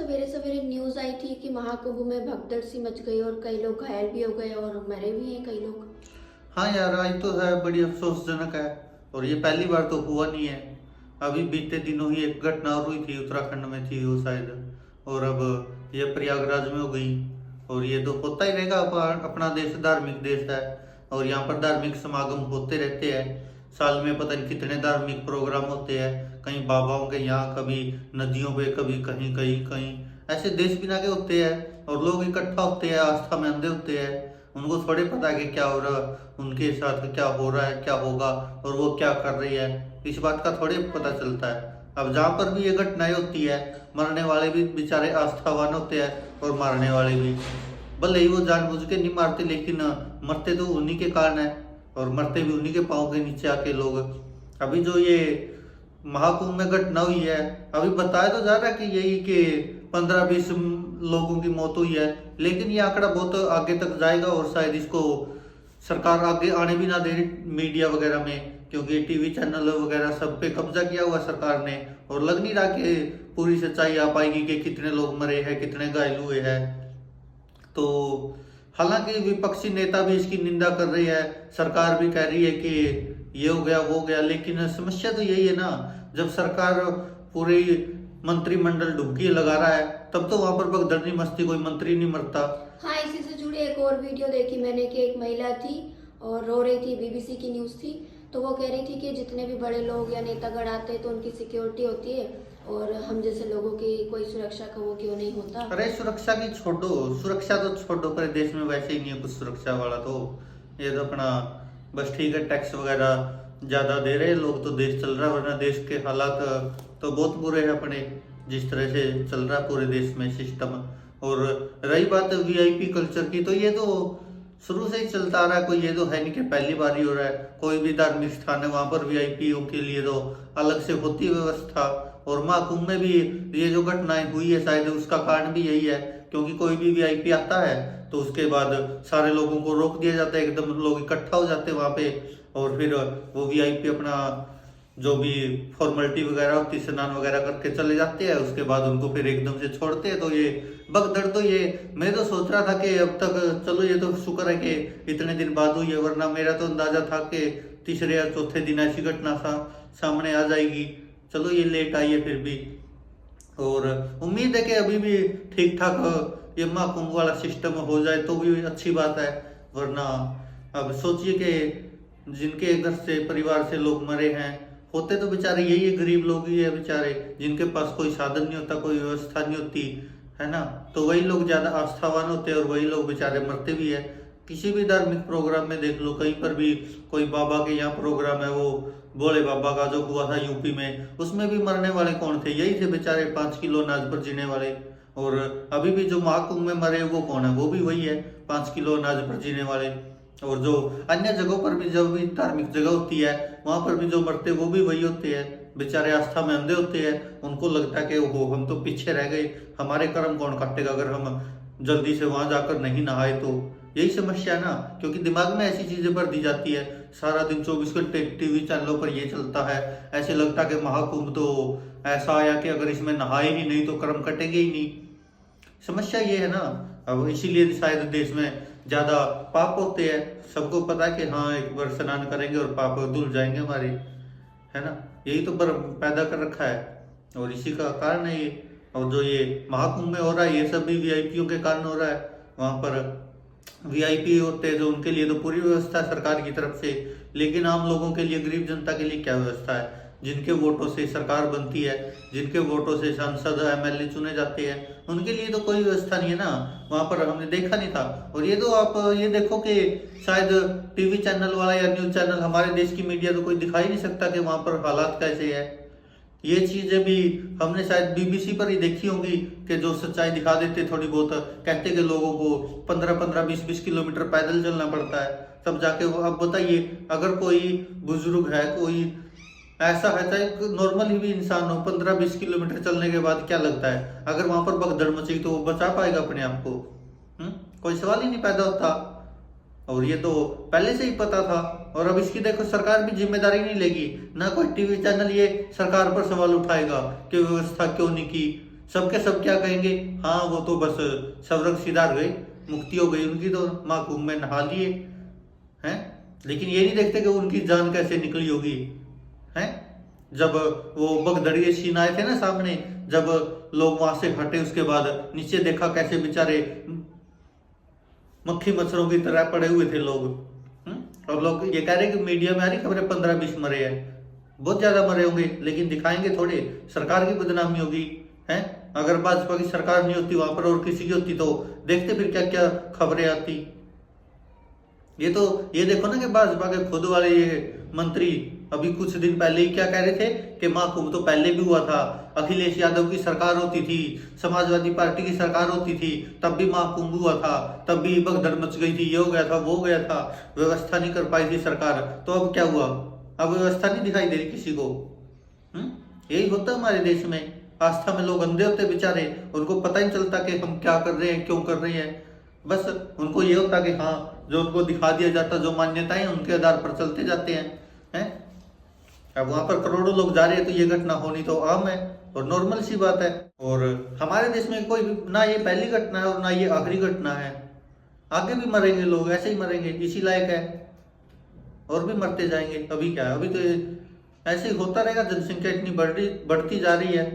सवेरे सवेरे न्यूज आई थी कि महाकुंभ में भगदड़ सी मच गई और कई लोग घायल भी हो गए और मरे भी हैं कई लोग। हाँ यार, आज तो है बड़ी अफसोसजनक है। और ये पहली बार तो हुआ नहीं है। अभी बीते दिनों ही एक घटना और हुई थी, उत्तराखंड में थी वो शायद। और अब ये प्रयागराज में हो गई। और ये तो होता ही रहेगा। अपना देश धार्मिक देश है और यहाँ पर धार्मिक समागम होते रहते हैं। साल में पता नहीं कितने धार्मिक प्रोग्राम होते हैं, कहीं बाबाओं के यहाँ, कभी नदियों पे, कभी कहीं कहीं कहीं। ऐसे देश बिना के होते हैं और लोग इकट्ठा होते हैं, आस्था में अंधे होते हैं। उनको थोड़े पता है कि क्या हो रहा, उनके साथ क्या हो रहा है, क्या होगा और वो क्या कर रही है। इस बात का थोड़े पता चलता है। अब जहाँ पर भी ये घटनाएं होती है, मरने वाले भी बेचारे आस्थावान होते हैं और मारने वाले भी। भले ही वो जानबूझ के नहीं मारते, लेकिन मरते तो उन्हीं के कारण है और मरते भी उन्हीं के पाँव के नीचे आके लोग। अभी जो ये महाकुंभ में घटना हुई है, अभी बताया तो जा रहा है कि यही के 15-20 लोगों की मौत हुई है, लेकिन ये आंकड़ा बहुत आगे तक जाएगा और शायद इसको सरकार आगे आने भी ना दे मीडिया वगैरह में, क्योंकि टीवी चैनल वगैरह सब पे कब्जा किया हुआ सरकार ने। और लग नहीं रहा कि पूरी सच्चाई आ पाएगी कि कितने लोग मरे हैं, कितने घायल हुए हैं। तो हालांकि विपक्षी नेता भी इसकी निंदा कर रही है, सरकार भी कह रही है कि ये हो गया वो हो गया, लेकिन समस्या तो यही है ना, जब सरकार पूरी मंत्रिमंडल डुबकी लगा रहा है तब तो वहां पर भगदड़ नहीं मचती, कोई मंत्री नहीं मरता। हाँ, इसी से जुड़ी एक और वीडियो देखी मैंने कि एक महिला थी और रो रही थी, बीबीसी की न्यूज थी। तो वो कह रही थी कि जितने भी बड़े लोग या नेतागण आते हैं तो उनकी सिक्योरिटी होती है और हम जैसे लोगों की कोई सुरक्षा का वो क्यों नहीं होता। अरे सुरक्षा की छोड़ो, सुरक्षा तो छोड़ो, पर देश में वैसे ही नहीं है कुछ सुरक्षा वाला। तो ये तो अपना बस ठीक है, टैक्स वगैरह ज्यादा दे रहे हैं लोग तो देश चल रहा है, वरना देश के हालात तो बहुत बुरे हैं अपने, जिस तरह से चल रहा है पूरे देश में सिस्टम। और रही बात वीआईपी कल्चर की, तो ये तो शुरू से ही चलता आ रहा है। कोई ये तो है नहीं कि पहली बार ही हो रहा है। कोई भी धार्मिक स्थान है वहां पर वीआईपीओ के लिए तो अलग से होती है व्यवस्था। और महाकुंभ में भी ये जो घटनाएं हुई है, शायद उसका कारण भी यही है, क्योंकि कोई भी वीआईपी आता है तो उसके बाद सारे लोगों को रोक दिया जाता है, एकदम लोग इकट्ठा हो जाते हैं वहां पे। और फिर वो वीआईपी अपना जो भी फॉर्मेलिटी वगैरह होती है, स्नान वगैरह करके चले जाते हैं, उसके बाद उनको फिर एकदम से छोड़ते हैं। तो ये भगदड़ तो ये मैं तो सोच रहा था कि अब तक चलो ये तो शुक्र है कि इतने दिन बाद हुई है, वरना मेरा तो अंदाजा था कि तीसरे या चौथे दिन ऐसी घटना सामने आ जाएगी। चलो ये लेट आई है फिर भी, और उम्मीद है कि अभी भी ठीक ठाक ये महाकुंभ वाला सिस्टम हो जाए तो भी अच्छी बात है। वरना अब सोचिए कि जिनके घर से परिवार से लोग मरे हैं, होते तो बेचारे यही है, गरीब लोग ही है बेचारे, जिनके पास कोई साधन नहीं होता, कोई व्यवस्था नहीं होती है ना। तो वही लोग ज्यादा आस्थावान होते हैं और वही लोग बेचारे मरते भी है। किसी भी धार्मिक प्रोग्राम में देख लो, कहीं पर भी कोई बाबा के यहाँ प्रोग्राम है, वो भोले बाबा का जो हुआ था यूपी में, उसमें भी मरने वाले कौन थे? यही थे बेचारे 5 किलो अनाज पर जीने वाले। और अभी भी जो महाकुंभ में मरे वो कौन है? वो भी वही है, 5 किलो अनाज पर जीने वाले। और जो अन्य जगहों पर भी, जब भी धार्मिक जगह होती है वहां पर भी जो मरते वो भी वही होते हैं, बेचारे आस्था में अंधे होते हैं। उनको लगता है कि ओहो हम तो पीछे रह गए, हमारे कर्म कौन काटेगा अगर हम जल्दी से वहां जाकर नहीं नहाए तो। यही समस्या है ना, क्योंकि दिमाग में ऐसी चीजें भर दी जाती है। सारा दिन 24 घंटे टीवी चैनलों पर ये चलता है, ऐसे लगता है कि महाकुंभ तो ऐसा आया कि अगर इसमें नहाए ही नहीं तो कर्म कटेंगे ही नहीं। समस्या ये है ना। अब इसीलिए शायद देश में ज्यादा पाप होते हैं। सबको पता है कि हाँ एक बार स्नान करेंगे और पाप धुल जाएंगे हमारे, है ना। यही तो पैदा कर रखा है और इसी का कारण है ये। और जो ये महाकुंभ में हो रहा है ये सब भी वीआईपीओ के कारण हो रहा है। वहां पर वीआईपी होते हैं जो, उनके लिए तो पूरी व्यवस्था है सरकार की तरफ से, लेकिन आम लोगों के लिए, गरीब जनता के लिए क्या व्यवस्था है? जिनके वोटों से सरकार बनती है, जिनके वोटों से सांसद एमएलए चुने जाते हैं, उनके लिए तो कोई व्यवस्था नहीं है ना। वहां पर हमने देखा नहीं था। और ये तो आप ये देखो कि शायद टीवी चैनल वाला या न्यूज चैनल, हमारे देश की मीडिया तो कोई दिखा ही नहीं सकता कि वहां पर हालात कैसे है। ये चीजें भी हमने शायद बीबीसी पर ही देखी होंगी कि जो सच्चाई दिखा देते थोड़ी बहुत, कहते कि लोगों को 15-15, 20-20 किलोमीटर पैदल चलना पड़ता है तब जाके वो। अब बताइए, अगर कोई बुजुर्ग है, कोई ऐसा है, चाहे नॉर्मल ही भी इंसान हो, 15-20 किलोमीटर चलने के बाद क्या लगता है अगर वहां पर भगदड़ मची तो वो बचा पाएगा अपने आप को? कोई सवाल ही नहीं पैदा होता। और ये तो पहले से ही पता था। और अब इसकी देखो सरकार भी जिम्मेदारी नहीं लेगी, ना कोई टीवी चैनल ये सरकार पर सवाल उठाएगा कि व्यवस्था क्यों नहीं की, सबके सब क्या कहेंगे, हाँ वो तो बस स्वर्ग सिधार गए, मुक्ति हो गई उनकी, तो महाकुंभ में नहा लिए हैं। लेकिन ये नहीं देखते कि उनकी जान कैसे निकली होगी हैं। जब वो बगदड़िए सीन आए थे ना सामने, जब लोग वहां से हटे उसके बाद नीचे देखा कैसे बेचारे मक्खी मच्छरों की तरह पड़े हुए थे लोग। और लोग ये कह रहे कि मीडिया में आ रही खबरें 15-20 मरे हैं, बहुत ज्यादा मरे होंगे, लेकिन दिखाएंगे थोड़े, सरकार की बदनामी होगी हैं। अगर भाजपा की सरकार नहीं होती वहां पर और किसी की होती तो देखते फिर क्या क्या खबरें आती। ये देखो ना कि भाजपा के खुद वाले ये मंत्री अभी कुछ दिन पहले ही क्या कह रहे थे कि महाकुंभ तो पहले भी हुआ था, अखिलेश यादव की सरकार होती थी, समाजवादी पार्टी की सरकार होती थी, तब भी महाकुंभ हुआ था, तब भी भगदड़ मच गई थी, ये हो गया था वो हो गया था, व्यवस्था नहीं कर पाई थी सरकार। तो अब क्या हुआ, अब व्यवस्था नहीं दिखाई दे रही किसी को। यही होता है हमारे देश में, आस्था में लोग अंधे होते बेचारे, उनको पता ही नहीं चलता कि हम क्या कर रहे हैं, क्यों कर रहे हैं। बस उनको ये होता कि हाँ जो उनको दिखा दिया जाता, जो मान्यताएं उनके आधार पर चलते जाते हैं। अब वहां पर करोड़ों लोग जा रहे हैं तो ये घटना होनी तो आम है और नॉर्मल सी बात है। और हमारे देश में कोई ना ये पहली घटना है और ना ये आखिरी घटना है, आगे भी मरेंगे लोग, ऐसे ही मरेंगे, इसी लायक है, और भी मरते जाएंगे। अभी क्या है, अभी तो ऐसे ही होता रहेगा, जनसंख्या इतनी बढ़ती जा रही है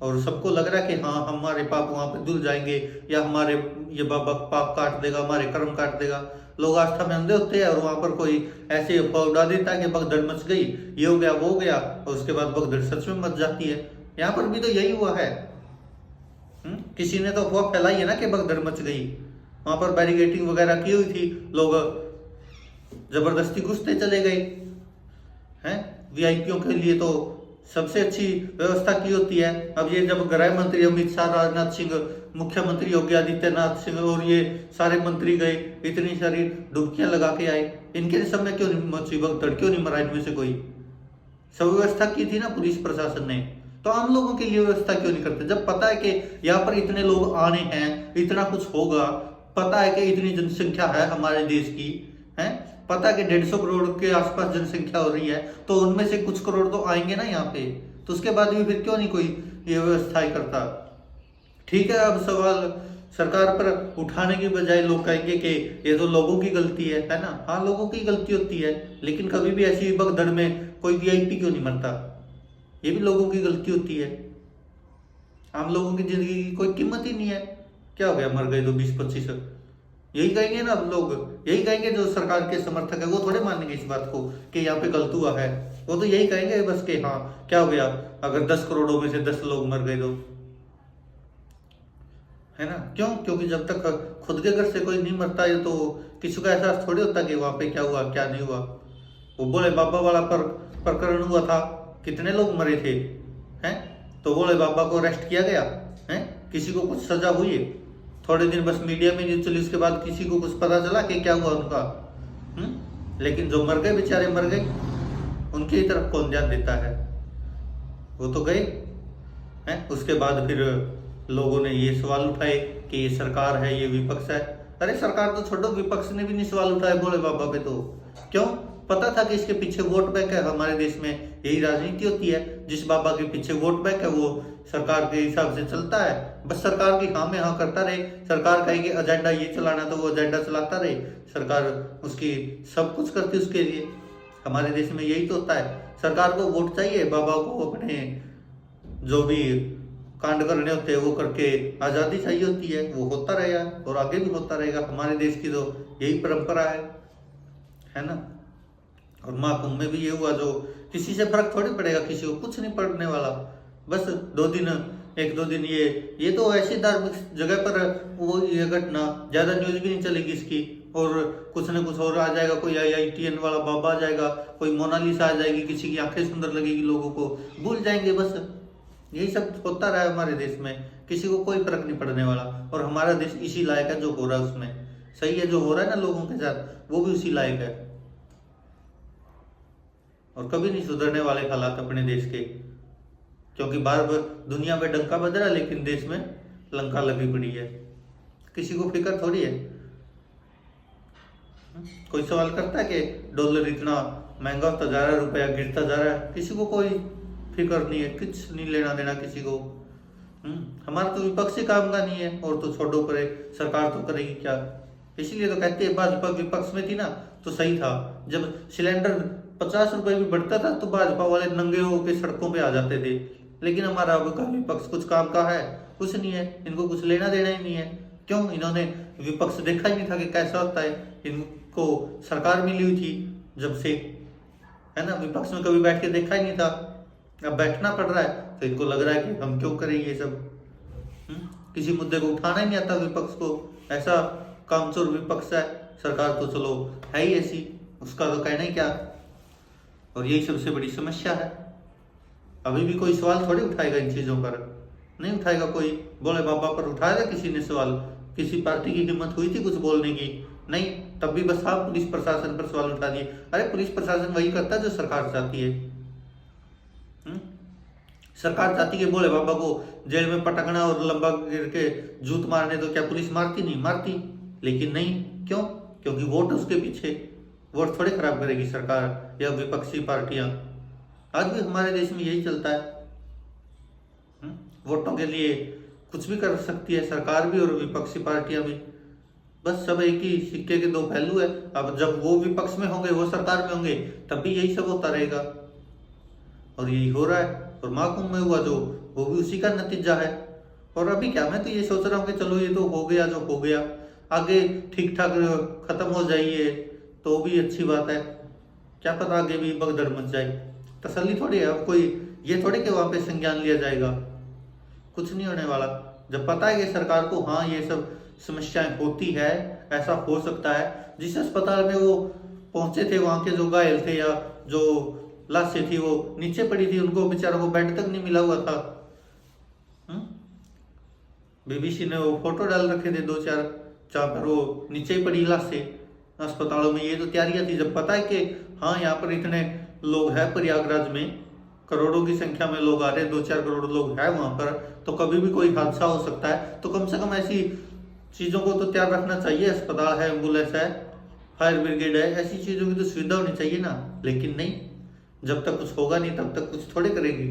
और सबको लग रहा है कि हाँ हमारे पाप वहां पे धुल जाएंगे, या हमारे ये बाबा पाप काट देगा, हमारे कर्म काट देगा। लोग आस्था में अंधे होते हैं और वहां पर कोई ऐसे अफवाह उड़ा देता है कि भगदड़ मच गई, ये हो गया वो हो गया, और उसके बाद भगदड़ सच में मच जाती है। यहाँ पर भी तो यही हुआ है। किसी ने तो अफवाह फैलाई है ना कि भगदड़ मच गई, वहां पर बैरिकेटिंग वगैरह की हुई थी, लोग जबरदस्ती घुसते चले गए हैं। वीआईपीओ के लिए तो सबसे अच्छी व्यवस्था की होती है। अब ये जब गृह मंत्री अमित शाह, राजनाथ सिंह, मुख्यमंत्री योगी आदित्यनाथ सिंह और ये सारे मंत्री गए, इतनी सारी डुबकियां लगा के आए, इनके सब में क्यों नहीं मची भगदड़, क्यों नहीं मरा इनमें से कोई? सब व्यवस्था की थी ना पुलिस प्रशासन ने, तो आम लोगों के लिए व्यवस्था क्यों नहीं करते? जब पता है कि यहाँ पर इतने लोग आने हैं, इतना कुछ होगा, पता है कि इतनी जनसंख्या है हमारे देश की है, पता है कि 150 करोड़ के आसपास जनसंख्या हो रही है, तो उनमें से कुछ करोड़ तो आएंगे ना यहाँ पे, तो उसके बाद भी फिर क्यों नहीं कोई ये व्यवस्था ही करता? ठीक है, अब सवाल सरकार पर उठाने की बजाय लोग कहेंगे कि ये तो लोगों की गलती है ना। हाँ लोगों की गलती होती है, लेकिन कभी भी ऐसी भगदड़ में कोई वीआईपी क्यों नहीं मरता? ये भी लोगों की गलती होती है। आम लोगों की जिंदगी की कोई कीमत ही नहीं है। क्या हो गया, मर गए तो 20-25, यही कहेंगे ना अब लोग, यही कहेंगे जो सरकार के समर्थक है, वो थोड़े मानेंगे इस बात को कि यहाँ पे गलत हुआ है। वो तो यही कहेंगे बस कि हाँ क्या हो गया, अगर 10 करोड़ों में से 10 लोग मर गए तो, है ना। क्यों? क्योंकि जब तक खुद के घर से कोई नहीं मरता है तो किसी का एहसास थोड़ी होता कि वहां पे क्या हुआ क्या नहीं हुआ। वो बोले बाबा वाला प्रकरण हुआ था, कितने लोग मरे थे हैं, तो बोले बाबा को अरेस्ट किया गया है, किसी को कुछ सजा हुई है? थोड़े दिन बस मीडिया में न्यूज चली, उसके बाद किसी को कुछ पता चला कि क्या हुआ उनका? लेकिन जो मर गए बेचारे मर गए, उनकी तरफ कौन ध्यान देता है? वो तो गए हैं। उसके बाद फिर लोगों ने ये सवाल उठाए कि ये सरकार है, ये विपक्ष है। अरे सरकार तो छोड़ो, विपक्ष ने भी नहीं सवाल उठाए भोले बाबा पे। तो क्यों? पता था कि इसके पीछे वोट बैंक है। हमारे देश में यही राजनीति होती है, जिस बाबा के पीछे वोट बैंक है वो सरकार के हिसाब से चलता है। बस सरकार की हाँ में हाँ करता रहे, सरकार कहेगी एजेंडा ये चलाना तो वो एजेंडा चलाता रहे, सरकार उसकी सब कुछ करती उसके लिए। हमारे देश में यही तो होता है, सरकार को वोट चाहिए, बाबा को अपने जो भी कांड करने होते हैं वो करके आज़ादी चाहिए होती है। वो होता रहेगा और आगे भी होता रहेगा। हमारे देश की तो यही परंपरा है ना। और महाकुंभ में भी ये हुआ, जो किसी से फर्क थोड़ी पड़ेगा, किसी को कुछ नहीं पड़ने वाला। बस 1-2 दिन ये तो ऐसी धार्मिक जगह पर वो ये घटना, ज्यादा न्यूज भी नहीं चलेगी इसकी, और कुछ न कुछ और आ जाएगा, कोई IITN वाला बाबा आ जाएगा, कोई मोनालिसा आ जाएगी, किसी की आंखें सुंदर लगेगी, लोगों को भूल जाएंगे। बस यही सब होता रहा है हमारे देश में, किसी को कोई फर्क नहीं पड़ने वाला। और हमारा देश इसी लायक है, जो हो रहा है उसमें सही है, जो हो रहा है ना लोगों के साथ वो भी उसी लायक है। और कभी नहीं सुधरने वाले हालात अपने देश के, क्योंकि बार बार दुनिया में डंका बज रहा है लेकिन देश में लंका लगी पड़ी है। किसी को फिक्र थोड़ी है। कोई सवाल करता है कि डॉलर इतना महंगा होता जा रहा है, रुपया गिरता जा रहा है? किसी को कोई फिक्र नहीं है, कुछ नहीं लेना देना किसी को। हमारा तो विपक्षी काम का नहीं है, और तो छोड़ो परे, सरकार तो करेगी क्या। इसीलिए तो कहते हैं भाजपा विपक्ष में थी ना तो सही था। जब सिलेंडर 50 रुपए भी बढ़ता था तो भाजपा वाले नंगे होकर सड़कों पे आ जाते थे। लेकिन हमारा अब का विपक्ष कुछ काम का है? कुछ नहीं है, इनको कुछ लेना देना ही नहीं है। क्यों? इन्होंने विपक्ष देखा ही नहीं था कि कैसा होता है। इनको सरकार मिली हुई थी जब से, है ना, विपक्ष में कभी बैठ के देखा ही नहीं था। अब बैठना पड़ रहा है तो इनको लग रहा है कि हम क्यों करें ये सब। किसी मुद्दे को उठाना ही नहीं आता विपक्ष को, ऐसा कामचोर विपक्ष है। सरकार तो चलो है ही ऐसी, उसका तो कहना ही क्या। और यही सबसे बड़ी समस्या है। अभी भी कोई सवाल थोड़ी उठाएगा इन चीजों पर, नहीं उठाएगा कोई। भोले बाबा पर उठाया था किसी ने सवाल? किसी पार्टी की हिम्मत हुई थी कुछ बोलने की? नहीं। तब भी बस आप पुलिस प्रशासन पर सवाल उठा दिए। अरे पुलिस प्रशासन वही करता है जो सरकार चाहती है। सरकार चाहती है भोले बाबा को जेल में पटकना और लंबा गिर के जूत मारने, तो क्या पुलिस मारती? नहीं मारती। लेकिन नहीं, क्यों? क्योंकि वोट उसके पीछे। वोट थोड़े खराब करेगी सरकार या विपक्षी पार्टियां। आज भी हमारे देश में यही चलता है। वोटों के लिए कुछ भी कर सकती है सरकार भी और विपक्षी पार्टियां भी। बस सब एक ही सिक्के के दो पहलू है। अब जब वो विपक्ष में होंगे, वो सरकार में होंगे, तब भी यही सब होता रहेगा। और यही हो रहा है। और महाकुंभ में हुआ जो, वो भी उसी का नतीजा है। और अभी क्या, मैं तो ये सोच रहा हूँ कि चलो ये तो हो गया जो हो गया, आगे ठीक ठाक खत्म हो जाइए तो भी अच्छी बात है। क्या पता आगे भी भगदड़ मच जाए। तसल्ली थोड़ी है। अब कोई ये थोड़ी कि वहां पे संज्ञान लिया जाएगा, कुछ नहीं होने वाला। जब पता है कि सरकार को हाँ ये सब समस्याएं होती है, ऐसा हो सकता है। जिस अस्पताल में वो पहुंचे थे, वहां के जो घायल थे या जो लाशें थी वो नीचे पड़ी थी, उनको बेचारों को बेड तक नहीं मिला हुआ था। बीबीसी ने वो फोटो डाल रखे थे 2-4, जहाँ पर वो नीचे ही पड़ी लाशें अस्पतालों में। ये तो तैयारियां थी। जब पता है कि हाँ यहाँ पर इतने लोग हैं, प्रयागराज में करोड़ों की संख्या में लोग आ रहे हैं, 2-4 करोड़ लोग हैं वहां पर, तो कभी भी कोई हादसा हो सकता है। तो कम से कम ऐसी चीजों को तो तैयार रखना चाहिए। अस्पताल है, एम्बुलेंस है, फायर ब्रिगेड है, ऐसी चीजों की तो सुविधा होनी चाहिए ना। लेकिन नहीं, जब तक कुछ होगा नहीं तब तक कुछ थोड़े करेगी।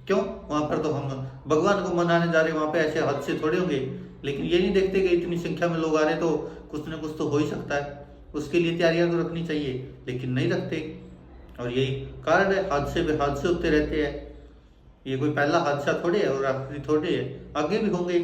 क्यों? वहां पर तो हम भगवान को मनाने जा रहे हैं, वहां पे ऐसे हादसे थोड़े होंगे। लेकिन ये नहीं देखते कि इतनी संख्या में लोग आ रहे हैं तो कुछ ना कुछ तो हो ही सकता है, उसके लिए तैयारियां तो रखनी चाहिए। लेकिन नहीं रखते, और यही कारण है, हादसे पे हादसे होते रहते हैं। ये कोई पहला हादसा थोड़े है और आखिरी थोड़े है, आगे भी होंगे।